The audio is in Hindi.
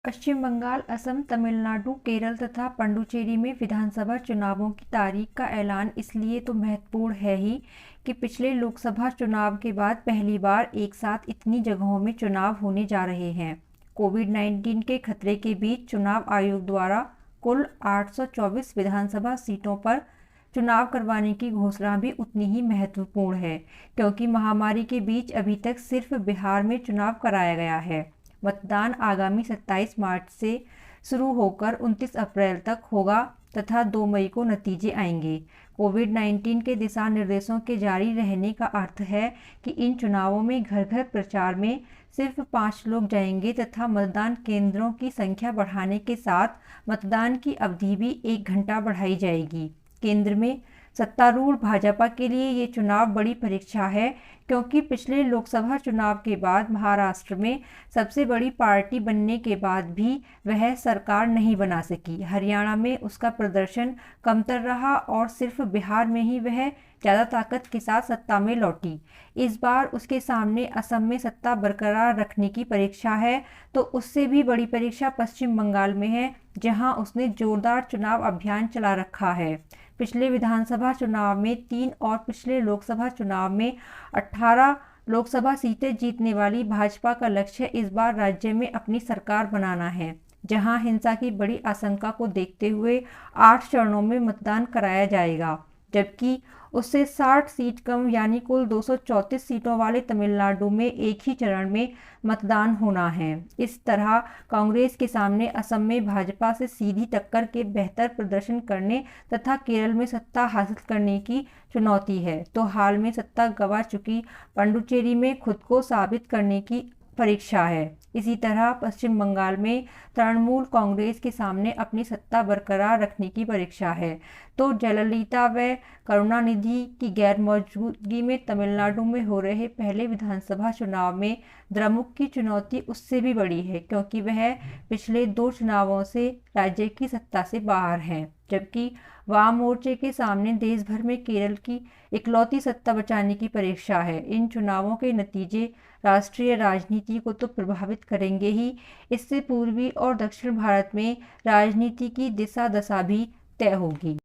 पश्चिम बंगाल, असम, तमिलनाडु, केरल तथा पुडुचेरी में विधानसभा चुनावों की तारीख का ऐलान इसलिए तो महत्वपूर्ण है ही कि पिछले लोकसभा चुनाव के बाद पहली बार एक साथ इतनी जगहों में चुनाव होने जा रहे हैं। कोविड-19 के खतरे के बीच चुनाव आयोग द्वारा कुल 824 विधानसभा सीटों पर चुनाव करवाने की घोषणा भी उतनी ही महत्वपूर्ण है, क्योंकि महामारी के बीच अभी तक सिर्फ बिहार में चुनाव कराया गया है। मतदान आगामी 27 मार्च से शुरू होकर 29 अप्रैल तक होगा तथा 2 मई को नतीजे आएंगे। कोविड-19 के दिशा निर्देशों के जारी रहने का अर्थ है कि इन चुनावों में घर घर प्रचार में सिर्फ 5 लोग जाएंगे तथा मतदान केंद्रों की संख्या बढ़ाने के साथ मतदान की अवधि भी 1 घंटा बढ़ाई जाएगी। केंद्र में सत्तारूढ़ भाजपा के लिए ये चुनाव बड़ी परीक्षा है, क्योंकि पिछले लोकसभा चुनाव के बाद महाराष्ट्र में सबसे बड़ी पार्टी बनने के बाद भी वह सरकार नहीं बना सकी। हरियाणा में उसका प्रदर्शन कमतर रहा और सिर्फ बिहार में ही वह ज़्यादा ताकत के साथ सत्ता में लौटी। इस बार उसके सामने असम में सत्ता बरकरार रखने की परीक्षा है, तो उससे भी बड़ी परीक्षा पश्चिम बंगाल में है, जहां उसने जोरदार चुनाव अभियान चला रखा है। पिछले विधानसभा चुनाव में 3 और पिछले लोकसभा चुनाव में 18 लोकसभा सीटें जीतने वाली भाजपा का लक्ष्य इस बार राज्य में अपनी सरकार बनाना है, जहां हिंसा की बड़ी आशंका को देखते हुए 8 चरणों में मतदान कराया जाएगा, जबकि उससे 60 सीट कम यानी कुल 234 सीटों वाले तमिलनाडु में एक ही चरण में मतदान होना है। इस तरह कांग्रेस के सामने असम में भाजपा से सीधी टक्कर के बेहतर प्रदर्शन करने तथा केरल में सत्ता हासिल करने की चुनौती है, तो हाल में सत्ता गंवा चुकी पुडुचेरी में खुद को साबित करने की परीक्षा है। इसी तरह पश्चिम बंगाल में तृणमूल कांग्रेस के सामने अपनी सत्ता बरकरार रखने की परीक्षा है, तो जयललिता व करुणानिधि की गैर मौजूदगी में तमिलनाडु में हो रहे पहले विधानसभा चुनाव में द्रमुक की चुनौती उससे भी बड़ी है, क्योंकि वह पिछले 2 चुनावों से राज्य की सत्ता से बाहर हैं, जबकि वाम मोर्चे के सामने देश भर में केरल की इकलौती सत्ता बचाने की परीक्षा है। इन चुनावों के नतीजे राष्ट्रीय राजनीति को तो प्रभावित करेंगे ही, इससे पूर्वी और दक्षिण भारत में राजनीति की दिशा दशा भी तय होगी।